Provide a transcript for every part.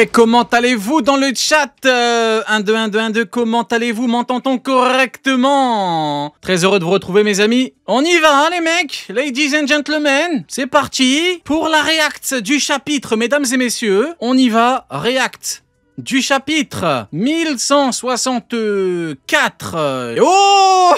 mecs, comment allez-vous dans le chat 1, 2, 1, 2, 1, 2, comment allez-vous? M'entend-on correctement? Très heureux de vous retrouver mes amis. On y va hein, les mecs, ladies and gentlemen. C'est parti pour la react du chapitre, mesdames et messieurs. On y va, react du chapitre 1164. Oh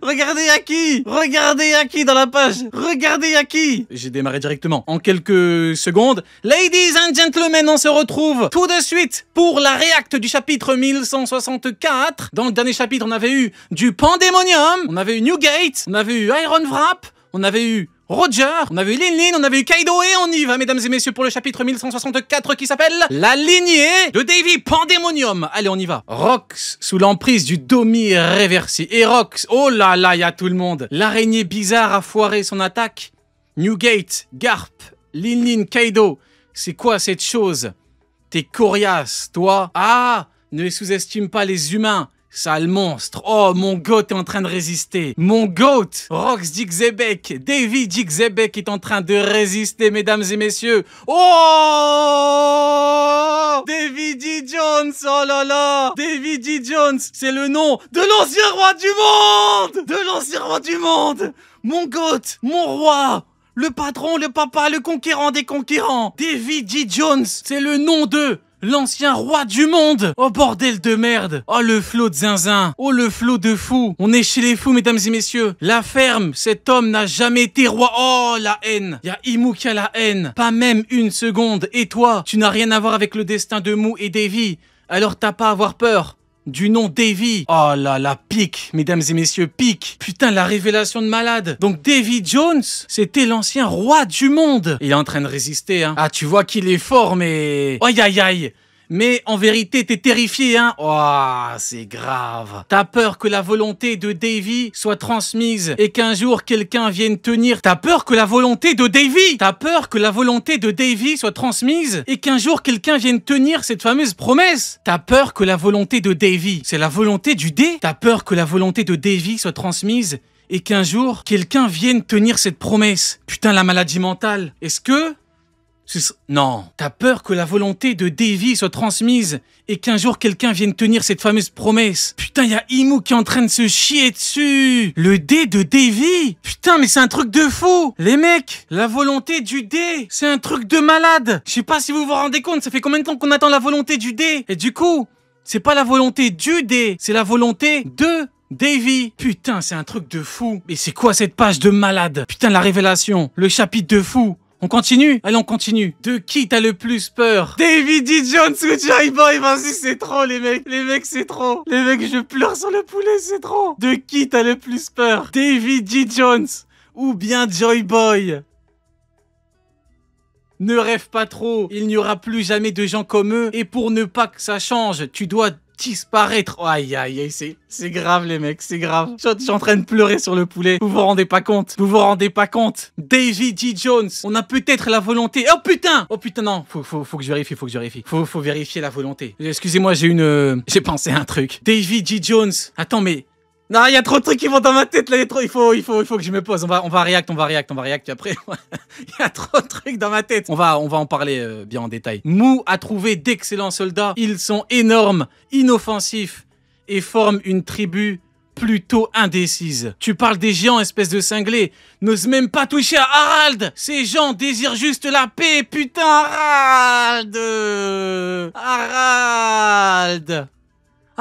regardez Yaki. Regardez Yaki dans la page. Regardez Yaki. J'ai démarré directement en quelques secondes. Ladies and gentlemen, on se retrouve tout de suite pour la react du chapitre 1164. Dans le dernier chapitre, on avait eu du Pandemonium, on avait eu Newgate, on avait eu Iron Wrap, on avait eu Roger, on avait eu Lin, on avait eu Kaido et on y va mesdames et messieurs pour le chapitre 1164 qui s'appelle La lignée de Davy Pandemonium. Allez on y va. Rox sous l'emprise du Domi Reversi. Et Rox, oh là là, il y a tout le monde. L'araignée bizarre a foiré son attaque. Newgate, Garp, Lin, Kaido. C'est quoi cette chose? T'es coriace, toi. Ah, ne sous-estime pas les humains. Sale monstre. Oh, mon goat est en train de résister. Mon goat. Rox Dixebek. Davy Dixebek est en train de résister, mesdames et messieurs. Oh Davy D. Jones. Oh là là. Davy D. Jones. C'est le nom de l'ancien roi du monde. De l'ancien roi du monde. Mon goat. Mon roi. Le patron, le papa, le conquérant des conquérants. Davy D. Jones. C'est le nom de l'ancien roi du monde. Oh bordel de merde. Oh le flot de zinzin. Oh le flot de fous. On est chez les fous mesdames et messieurs. La ferme, cet homme n'a jamais été roi. Oh la haine. Y'a Imu qui a la haine. Pas même une seconde. Et toi, tu n'as rien à voir avec le destin de Mu et Davy. Alors t'as pas à avoir peur du nom Davy. Oh là là, pique, mesdames et messieurs, pique. Putain, la révélation de malade. Donc Davy Jones, c'était l'ancien roi du monde. Il est en train de résister, hein. Ah, tu vois qu'il est fort, mais... Aïe, aïe, aïe. Mais en vérité, t'es terrifié, hein. Oh, c'est grave. T'as peur que la volonté de Davy soit transmise et qu'un jour quelqu'un vienne tenir... T'as peur que la volonté de Davy... T'as peur que la volonté de Davy soit transmise et qu'un jour quelqu'un vienne tenir cette fameuse promesse. T'as peur que la volonté de Davy... C'est la volonté du dé. T'as peur que la volonté de Davy soit transmise et qu'un jour quelqu'un vienne tenir cette promesse. Putain, la maladie mentale. Est-ce que... Non, t'as peur que la volonté de Davy soit transmise et qu'un jour quelqu'un vienne tenir cette fameuse promesse. Putain, y'a Imu qui est en train de se chier dessus. Le dé de Davy. Putain, mais c'est un truc de fou. Les mecs, la volonté du dé, c'est un truc de malade. Je sais pas si vous vous rendez compte, ça fait combien de temps qu'on attend la volonté du dé? Et du coup, c'est pas la volonté du dé, c'est la volonté de Davy. Putain, c'est un truc de fou. Mais c'est quoi cette page de malade? Putain, la révélation, le chapitre de fou. On continue? Allez, on continue. De qui t'as le plus peur? Davy D. Jones ou Joy Boy? Vas-y, c'est trop, les mecs. Les mecs, c'est trop. Les mecs, je pleure sur le poulet, c'est trop. De qui t'as le plus peur? Davy D. Jones ou bien Joy Boy? Ne rêve pas trop. Il n'y aura plus jamais de gens comme eux. Et pour ne pas que ça change, tu dois disparaître. Oh, aïe, aïe, aïe, c'est grave, les mecs, c'est grave. Je suis en train de pleurer sur le poulet. Vous vous rendez pas compte? Vous vous rendez pas compte? Davy D. Jones, on a peut-être la volonté. Oh putain! Oh putain, non. Faut que je vérifie, faut que je vérifie. Faut vérifier la volonté. Excusez-moi, j'ai pensé à un truc. Davy D. Jones. Attends, mais... Non, il y a trop de trucs qui vont dans ma tête, là, il faut que je me pose. On va react, puis après, il y a trop de trucs dans ma tête. On va en parler bien en détail. Mu a trouvé d'excellents soldats. Ils sont énormes, inoffensifs, et forment une tribu plutôt indécise. Tu parles des géants, espèce de cinglé. N'ose même pas toucher à Harald. Ces gens désirent juste la paix, putain, Harald.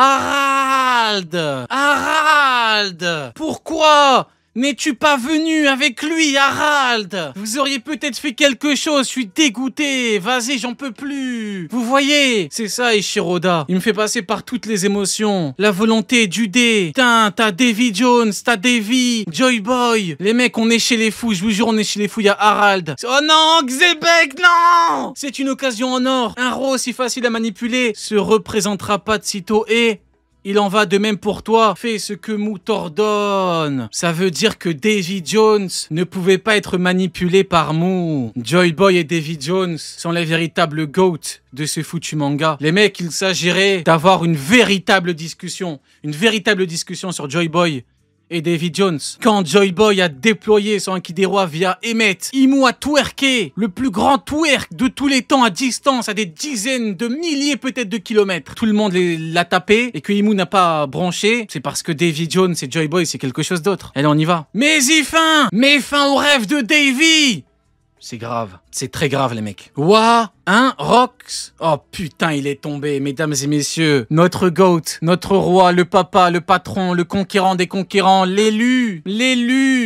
Harald! Pourquoi n'es-tu pas venu avec lui, Harald? Vous auriez peut-être fait quelque chose, je suis dégoûté. Vas-y, j'en peux plus. Vous voyez? C'est ça, Ishiroda. Il me fait passer par toutes les émotions. La volonté du dé. Putain, t'as Davy Jones, t'as Davy, Joy Boy. Les mecs, on est chez les fous, je vous jure, on est chez les fous, il y a Harald. Oh non, Xebek, non! C'est une occasion en or. Un roi aussi facile à manipuler se représentera pas de sitôt et... Il en va de même pour toi. Fais ce que Mu t'ordonne. Ça veut dire que Davy Jones ne pouvait pas être manipulé par Mu. Joy Boy et Davy Jones sont les véritables GOAT de ce foutu manga. Les mecs, il s'agirait d'avoir une véritable discussion sur Joy Boy et Davy Jones. Quand Joy Boy a déployé son Haki des Rois via Emmett, Imu a twerké, le plus grand twerk de tous les temps à distance, à des dizaines de milliers peut-être de kilomètres. Tout le monde l'a tapé et que Imu n'a pas branché, c'est parce que Davy Jones et Joy Boy c'est quelque chose d'autre. Allez, on y va. Mets-y fin! Mets fin au rêve de Davy! C'est grave. C'est très grave, les mecs. Ouah, hein, Rox? Oh putain, il est tombé, mesdames et messieurs. Notre GOAT, notre roi, le papa, le patron, le conquérant des conquérants, l'élu,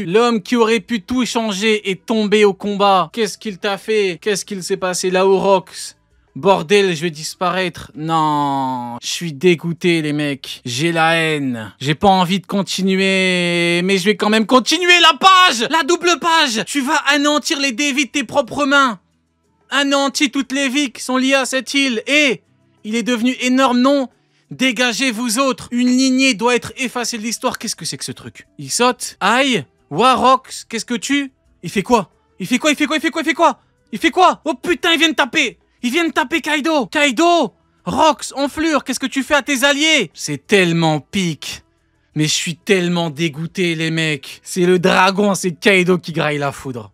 l'homme qui aurait pu tout changer est tombé au combat. Qu'est-ce qu'il t'a fait? Qu'est-ce qu'il s'est passé là-haut, Rox? Bordel, je vais disparaître. Non, je suis dégoûté, les mecs. J'ai la haine. J'ai pas envie de continuer, mais je vais quand même continuer la page, la double page. Tu vas anéantir les Davy de tes propres mains. Anéantis toutes les vies qui sont liées à cette île. Et il est devenu énorme, non? Dégagez vous autres. Une lignée doit être effacée de l'histoire. Qu'est-ce que c'est que ce truc? Il saute. Aïe. Warrox, qu'est-ce que tu... Il fait quoi? Il fait quoi? Il fait quoi? Il fait quoi? Il fait quoi? Il fait quoi? Oh putain, il vient de taper. Ils viennent taper Kaido! Kaido! Rox, enflure, qu'est-ce que tu fais à tes alliés? C'est tellement pique. Mais je suis tellement dégoûté, les mecs. C'est le dragon, c'est Kaido qui graille la foudre.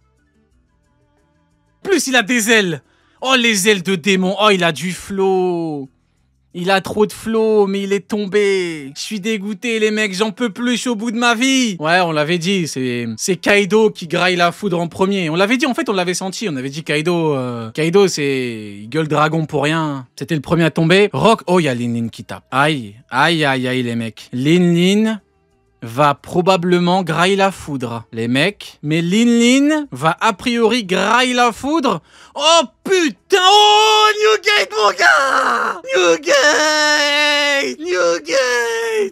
Plus il a des ailes. Oh, les ailes de démon. Oh, il a du flow. Il a trop de flow, mais il est tombé. Je suis dégoûté, les mecs, j'en peux plus, je suis au bout de ma vie. Ouais, on l'avait dit, c'est Kaido qui graille la foudre en premier. On l'avait dit, en fait, on l'avait senti. On avait dit Kaido, c'est gueule dragon pour rien. C'était le premier à tomber. Rock, oh, il y a Lin Lin qui tape. Aïe, aïe, aïe, aïe, les mecs. Lin Lin va probablement grailler la foudre, les mecs. Mais Lin Lin va a priori grailler la foudre. Oh putain, oh Newgate mon gars, Newgate.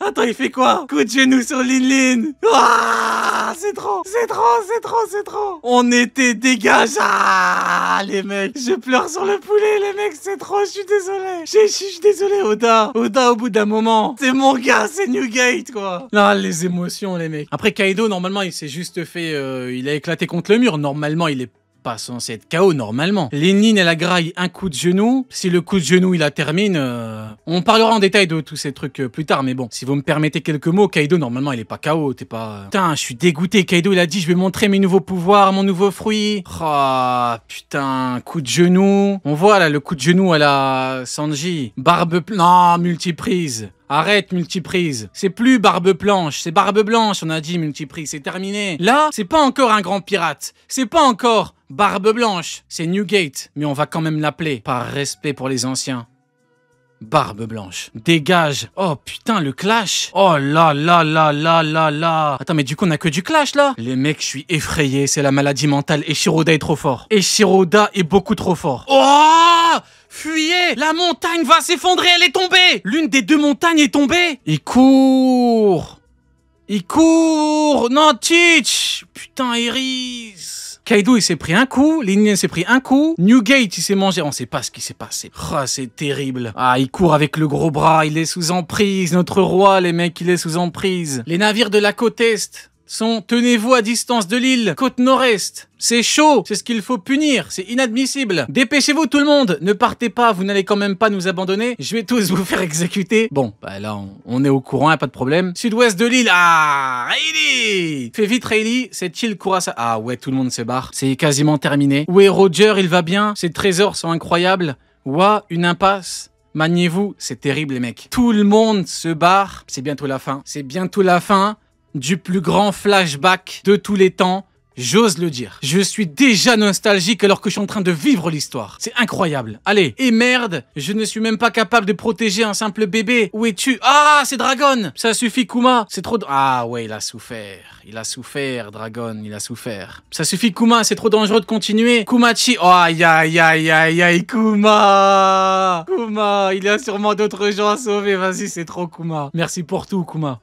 Attends, il fait quoi? Coup de genou sur Lin Lin. Ah, c'est trop. On était dégage. Ah, les mecs, je pleure sur le poulet, les mecs, c'est trop, je suis désolé. Je suis désolé, Oda, au bout d'un moment. C'est mon gars, c'est Newgate, quoi. Non, les émotions, les mecs. Après, Kaido, normalement, il s'est juste fait... il a éclaté contre le mur. Normalement, il est pas censé être KO, normalement. Lin Lin, elle a graille un coup de genou. Si le coup de genou, il la termine... On parlera en détail de tous ces trucs plus tard, mais bon. Si vous me permettez quelques mots, Kaido, normalement, il est pas KO. T'es pas... Putain, je suis dégoûté. Kaido, il a dit, je vais montrer mes nouveaux pouvoirs, mon nouveau fruit. Ah, putain, coup de genou. On voit, là, le coup de genou à la Sanji. Non, multiprise. Arrête, multiprise. C'est plus barbe planche, c'est barbe blanche, on a dit multiprise, c'est terminé. Là, c'est pas encore un grand pirate. C'est pas encore barbe blanche. C'est Newgate, mais on va quand même l'appeler, par respect pour les anciens. Barbe blanche. Dégage. Oh putain, le clash. Oh là là là là là là. Attends, mais du coup, on a que du clash là? Les mecs, je suis effrayé, c'est la maladie mentale. Et Shiroda est trop fort. Et Shiroda est beaucoup trop fort. Oh! Fuyez! La montagne va s'effondrer, elle est tombée! L'une des deux montagnes est tombée! Il court! Non, Teach! Putain, Iris! Kaido, il s'est pris un coup. Lin Lin s'est pris un coup. Newgate, il s'est mangé. On sait pas ce qui s'est passé. Oh, c'est terrible. Ah, il court avec le gros bras. Il est sous emprise. Notre roi, les mecs, il est sous emprise. Les navires de la côte Est sont, tenez-vous à distance de l'île, côte nord-est. C'est chaud, c'est ce qu'il faut punir, c'est inadmissible. Dépêchez-vous tout le monde, ne partez pas, vous n'allez quand même pas nous abandonner. Je vais tous vous faire exécuter. Bon, bah là, on est au courant, y a pas de problème. Sud-ouest de l'île, ah, Rayleigh. Fais vite Rayleigh, cette île court à sa... Ah ouais, tout le monde se barre, c'est quasiment terminé. Où est Roger, il va bien, ses trésors sont incroyables. Ouah, une impasse. Maniez-vous, c'est terrible les mecs. Tout le monde se barre, c'est bientôt la fin. C'est bientôt la fin du plus grand flashback de tous les temps, j'ose le dire. Je suis déjà nostalgique alors que je suis en train de vivre l'histoire. C'est incroyable. Allez, et merde, je ne suis même pas capable de protéger un simple bébé. Où es-tu? Ah, c'est Dragon. Ça suffit, Kuma. C'est trop... Ah ouais, il a souffert. Il a souffert, Dragon, il a souffert. Ça suffit, Kuma, c'est trop dangereux de continuer. Kumachi. Oh, aïe, aïe, aïe, aïe, aïe, Kuma. Kuma, il y a sûrement d'autres gens à sauver. Vas-y, c'est trop, Kuma. Merci pour tout, Kuma.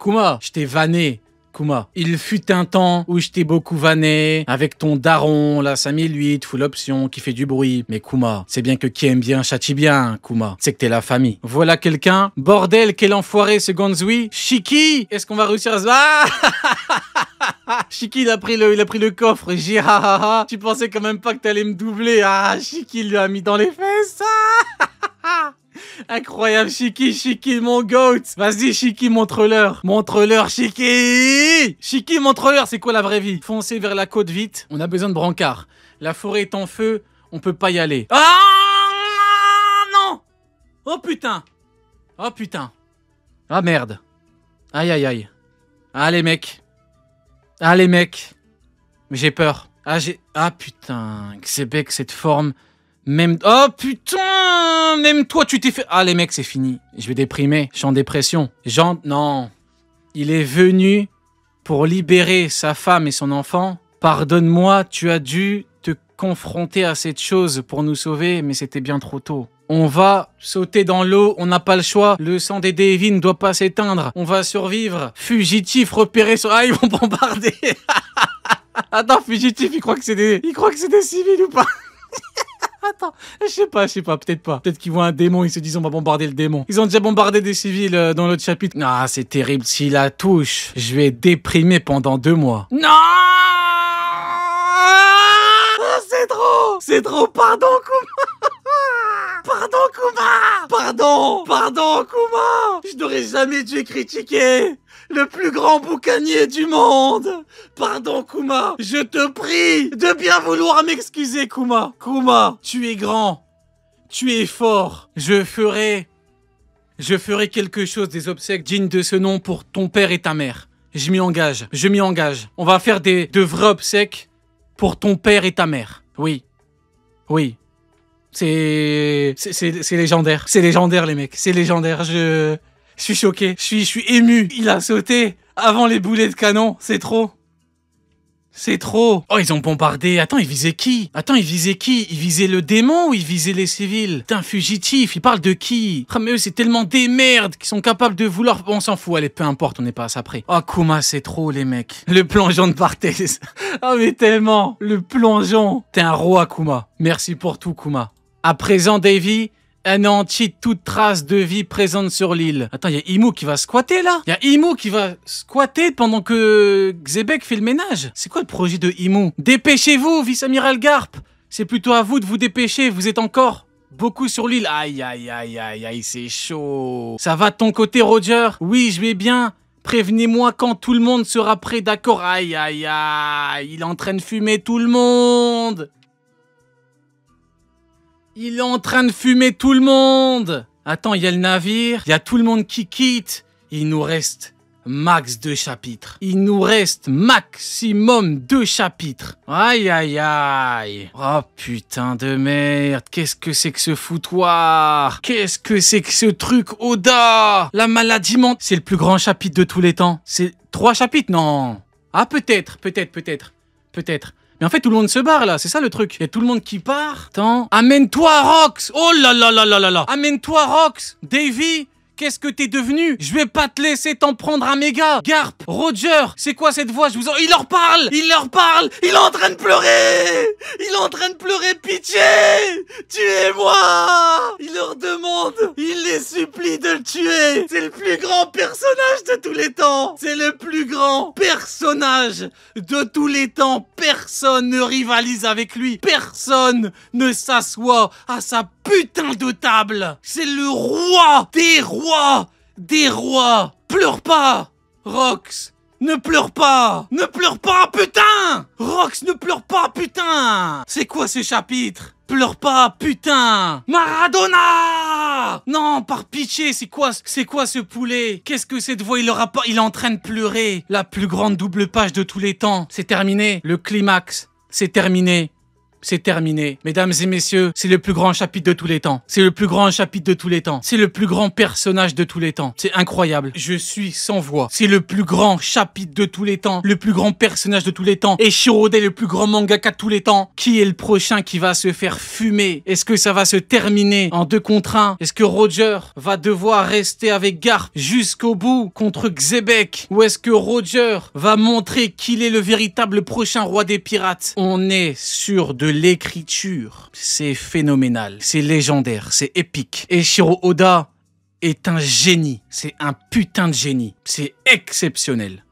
Kuma, je t'ai vanné. Kuma, il fut un temps où je t'ai beaucoup vanné avec ton daron, la 5008, full option, qui fait du bruit. Mais Kuma, c'est bien que qui aime bien châtie bien, Kuma. C'est que t'es la famille. Voilà quelqu'un. Bordel, quel enfoiré ce Gonzui. Shiki, est-ce qu'on va réussir à se... Ah Shiki, il a pris le coffre. Tu pensais quand même pas que t'allais me doubler. Ah, Shiki lui a mis dans les fesses. Incroyable, Shiki, Shiki, mon goat. Vas-y, Shiki, montre-leur. Montre-leur, Shiki. Shiki, montre-leur, c'est quoi la vraie vie? Foncez vers la côte vite. On a besoin de brancard. La forêt est en feu, on peut pas y aller. Ah non! Oh putain! Oh putain! Ah merde! Aïe aïe aïe! Ah les mecs! Ah les mecs! J'ai peur. Ah putain! Xebec, cette forme... Même... Oh putain! Même toi, tu t'es fait... Ah les mecs, c'est fini. Je vais déprimer. Je suis en dépression. Non. Il est venu pour libérer sa femme et son enfant. Pardonne-moi, tu as dû te confronter à cette chose pour nous sauver, mais c'était bien trop tôt. On va sauter dans l'eau, on n'a pas le choix. Le sang des Davy ne doit pas s'éteindre. On va survivre. Fugitif repéré sur... Ah, ils vont bombarder. Attends, fugitif, il croit que c'est des civils ou pas? Attends, je sais pas, peut-être pas. Peut-être qu'ils voient un démon, ils se disent on va bombarder le démon. Ils ont déjà bombardé des civils dans l'autre chapitre. Ah, c'est terrible. S'il la touche, je vais déprimer pendant 2 mois. Non! C'est trop, pardon, Kuma! Pardon, Kuma! Pardon, Kuma! Je n'aurais jamais dû critiquer le plus grand boucanier du monde! Pardon, Kuma! Je te prie de bien vouloir m'excuser, Kuma! Kuma, tu es grand! Tu es fort! Je ferai quelque chose des obsèques dignes de ce nom pour ton père et ta mère. Je m'y engage. On va faire de vrais obsèques pour ton père et ta mère. Oui. C'est légendaire. C'est légendaire, les mecs. C'est légendaire. Je suis choqué. Je suis ému. Il a sauté avant les boulets de canon. C'est trop. Oh, ils ont bombardé. Attends, ils visaient qui? Ils visaient le démon ou ils visaient les civils? Putain, fugitif, ils parlent de qui? Ah, mais eux, c'est tellement des merdes qu'ils sont capables de vouloir... On s'en fout, allez, peu importe, on n'est pas à ça près. Oh, Kuma, c'est trop, les mecs. Le plongeon de Barthès. Ah, mais tellement. Le plongeon. T'es un roi, Kuma. Merci pour tout, Kuma. À présent, Davy... anéantit toute trace de vie présente sur l'île. Attends, il y a Imu qui va squatter là? Il y a Imu qui va squatter pendant que Xebec fait le ménage. C'est quoi le projet de Imu? Dépêchez-vous, vice-amiral Garp. C'est plutôt à vous de vous dépêcher, vous êtes encore beaucoup sur l'île. Aïe, c'est chaud. Ça va de ton côté, Roger? Oui, je vais bien. Prévenez-moi quand tout le monde sera prêt, d'accord? Aïe, il est en train de fumer tout le monde. Il est en train de fumer tout le monde. Attends, il y a le navire, il y a tout le monde qui quitte. Il nous reste max 2 chapitres. Il nous reste maximum 2 chapitres. Aïe. Oh putain de merde. Qu'est-ce que c'est que ce foutoir? Qu'est-ce que c'est que ce truc, Oda? La maladie mentale. C'est le plus grand chapitre de tous les temps. C'est 3 chapitres? Non. Ah, peut-être. Mais en fait, tout le monde se barre, là. C'est ça, le truc. Il y a tout le monde qui part. Attends. Amène-toi, Rox. Oh là là. Amène-toi, Rox. Davy, qu'est-ce que t'es devenu? Je vais pas te laisser t'en prendre un méga. Garp, Roger, c'est quoi cette voix? Il leur parle. Il est en train de pleurer. Pitié. Tuez-moi. Il leur demande. Il les supplie de le tuer. C'est le plus grand personnage de tous les temps. Personne ne rivalise avec lui. Personne ne s'assoit à sa putain de table. C'est le roi des rois. Pleure pas, Rox. Ne pleure pas, putain. Rox, ne pleure pas, putain. C'est quoi ce chapitre? Pleure pas, putain. Maradona. Non, par pitié, c'est quoi ce poulet? Qu'est-ce que cette voix? Il est en train de pleurer. La plus grande double page de tous les temps. C'est terminé. Le climax. C'est terminé. Mesdames et messieurs, c'est le plus grand chapitre de tous les temps. C'est le plus grand personnage de tous les temps. C'est incroyable. Je suis sans voix. C'est le plus grand chapitre de tous les temps. Le plus grand personnage de tous les temps. Et Shirode, le plus grand mangaka de tous les temps. Qui est le prochain qui va se faire fumer? Est-ce que ça va se terminer en 2 contre 1? Est-ce que Roger va devoir rester avec Garp jusqu'au bout contre Xebec? Ou est-ce que Roger va montrer qu'il est le véritable prochain roi des pirates? On est sur de l'écriture. C'est phénoménal, c'est légendaire, c'est épique. Et Eiichiro Oda est un génie, c'est un putain de génie. C'est exceptionnel,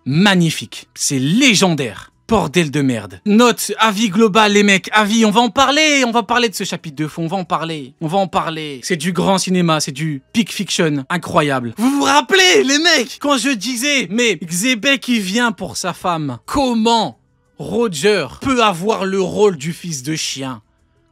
magnifique, c'est légendaire. Bordel de merde. Note, avis global les mecs, avis, on va en parler de ce chapitre de fond, on va en parler. C'est du grand cinéma, c'est du peak fiction, incroyable. Vous vous rappelez les mecs, quand je disais, mais Xebec il vient pour sa femme, comment Roger peut avoir le rôle du fils de chien?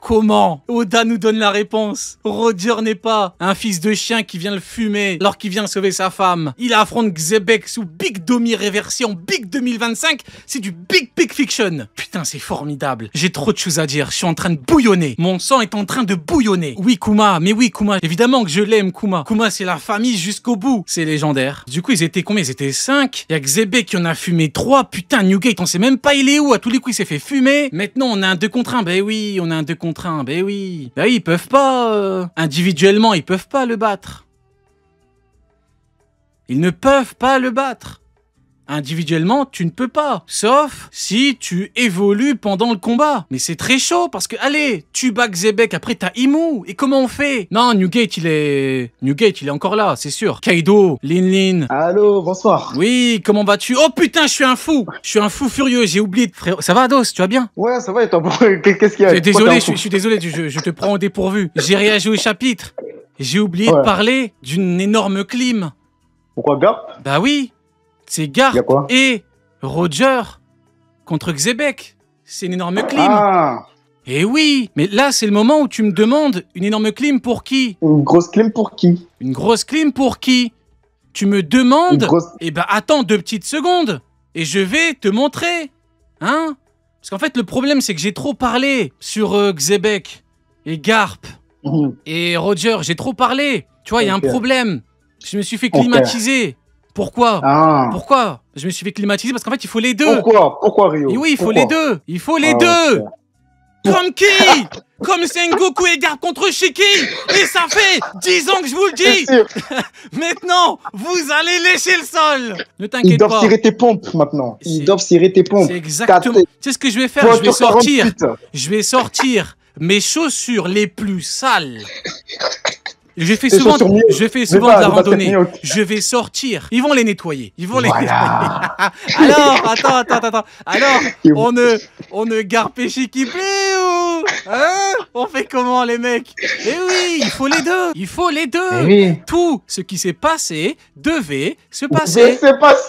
Comment? Oda nous donne la réponse. Roger n'est pas un fils de chien qui vient le fumer alors qu'il vient sauver sa femme. Il affronte Xebec sous Big Domi Réversion Big 2025. C'est du Big Big Fiction. Putain, c'est formidable. J'ai trop de choses à dire. Je suis en train de bouillonner. Mon sang est en train de bouillonner. Oui, Kuma. Mais oui, Kuma. Évidemment que je l'aime, Kuma. Kuma, c'est la famille jusqu'au bout. C'est légendaire. Du coup, ils étaient combien? Ils étaient 5. Il y a Xebec qui en a fumé 3. Putain, Newgate, on sait même pas il est où. À tous les coups, il s'est fait fumer. Maintenant, on a un 2 contre 1. Ben oui, on a un 2 contre 1. Ben oui. Ben oui, ils peuvent pas... individuellement, ils peuvent pas le battre. Ils ne peuvent pas le battre. Individuellement, tu ne peux pas. Sauf si tu évolues pendant le combat. Mais c'est très chaud parce que, allez, tu bats Xebec, après t'as Imu. Et comment on fait? Non, Newgate, il est encore là, c'est sûr. Kaido, Lin. Allô, bonsoir. Oui, comment vas-tu? Oh putain, je suis un fou. Je suis un fou furieux, j'ai oublié. Frérot, ça va, Ados? Tu vas bien? Ouais, ça va, et toi? Qu'est-ce qu'il y a? Désolé, je suis désolé, je te prends au dépourvu. J'ai réagi au chapitre. J'ai oublié de parler d'une énorme clim. Pourquoi Garp? Bah oui. C'est Garp et Roger contre Xebec. C'est une énorme clim. Ah. Et oui, mais là, c'est le moment où tu me demandes une énorme clim pour qui? Une grosse clim pour qui? Une grosse clim pour qui? Tu me demandes? Eh ben, attends 2 petites secondes et je vais te montrer. Hein? Parce qu'en fait, le problème, c'est que j'ai trop parlé sur Xebec et Garp et Roger. J'ai trop parlé. Tu vois, il y a un problème. Je me suis fait climatiser. Pourquoi? Pourquoi? Je me suis fait climatiser parce qu'en fait, il faut les deux. Pourquoi Rio? Et oui, il faut les deux. Il faut les deux. Comme qui? Comme Sengoku et Garp contre Shiki. Et ça fait 10 ans que je vous le dis. Maintenant, vous allez lécher le sol. Ne t'inquiète pas. Ils doivent cirer tes pompes maintenant. Ils doivent cirer tes pompes. C'est exactement. Tu sais ce que je vais faire? Je vais sortir mes chaussures les plus sales. Je fais souvent de la randonnée. Je vais sortir. Ils vont les nettoyer. Nettoyer. Alors, attends. Alors, on ne garpe Shiki plus ou? Hein? On fait comment, les mecs? Eh oui, il faut les deux. Tout ce qui s'est passé devait se passer.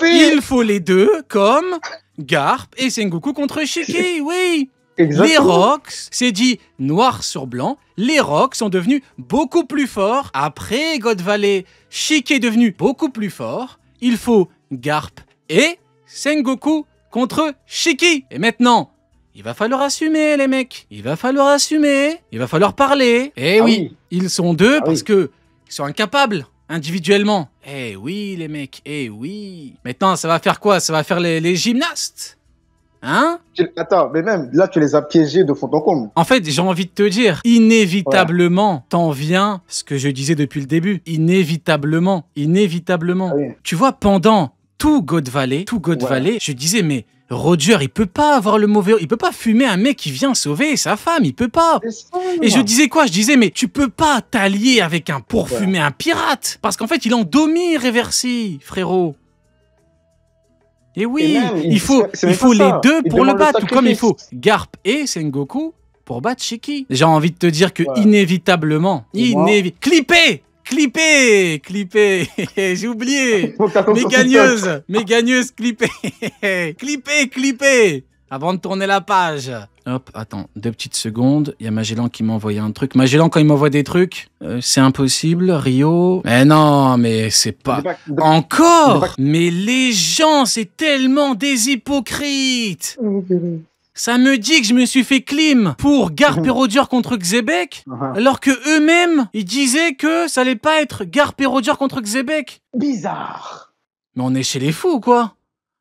Il faut les deux comme Garp et Sengoku contre Shiki, oui. Exactement. Les Rocks, c'est dit noir sur blanc, les Rocks sont devenus beaucoup plus forts. Après God Valley, Shiki est devenu beaucoup plus fort. Il faut Garp et Sengoku contre Shiki. Et maintenant, il va falloir assumer les mecs. Il va falloir assumer. Il va falloir parler. Eh oui, ils sont deux parce que ils sont incapables individuellement. Eh oui les mecs, eh oui. Maintenant, ça va faire quoi? Ça va faire les gymnastes. Hein? Attends, mais même là, tu les as piégés de fond en comble. En fait, j'ai envie de te dire, inévitablement, t'en viens ce que je disais depuis le début. Inévitablement. Tu vois, pendant tout God Valley, je disais, mais Roger, il peut pas avoir le mauvais... Il peut pas fumer un mec qui vient sauver sa femme, il peut pas. Et je disais quoi? Je disais, mais tu peux pas t'allier avec pour fumer un pirate. Parce qu'en fait, il en domine Reversi, frérot. Et oui, il faut les deux pour le battre, tout comme il faut Garp et Sengoku pour battre Shiki. J'ai envie de te dire que inévitablement, clipper, j'ai oublié, mes gagneuses, clipper, avant de tourner la page. Hop, attends, 2 petites secondes. Il y a Magellan qui m'a envoyé un truc. Magellan, quand il m'envoie des trucs, c'est impossible, Rio. Mais non, mais c'est pas... Encore. Mais les gens, c'est tellement des hypocrites. Ça me dit que je me suis fait clim pour Garp et Roger contre Xebec, alors que eux-mêmes, ils disaient que ça allait pas être Garp et Roger contre Xebec. Bizarre. Mais on est chez les fous, quoi.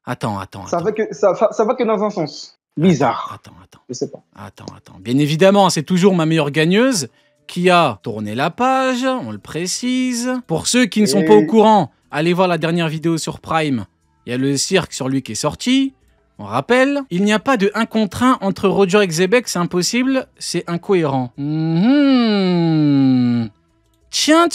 Attends. Ça va que dans un sens. Bizarre. Attends. Je sais pas. Attends. Bien évidemment, c'est toujours ma meilleure gagneuse qui a tourné la page, on le précise. Pour ceux qui ne sont pas au courant, allez voir la dernière vidéo sur Prime. Il y a le cirque sur lui qui est sorti. On rappelle, il n'y a pas de 1 contre 1 entre Roger et Xebec, c'est impossible, c'est incohérent. Tiens.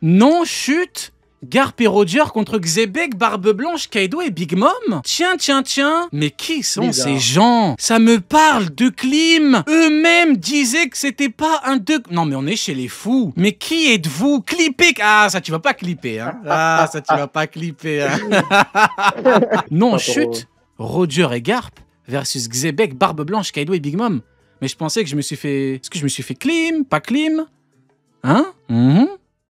Non, chut. Garp et Roger contre Xebec, Barbe Blanche, Kaido et Big Mom. Tiens, tiens, tiens. Mais qui sont Bizarre. ces gens? Ça me parle de Klim. Eux-mêmes disaient que c'était pas un deux... Non, mais on est chez les fous. Mais qui êtes-vous? Clipper. Ah, ça tu vas pas clipper, hein. Ah, ça tu vas pas clipper, hein. Non, Pas trop. chut. Roger et Garp versus Xebec, Barbe Blanche, Kaido et Big Mom. Mais je pensais que je me suis fait... Est-ce que je me suis fait Klim? Pas Klim? Hein?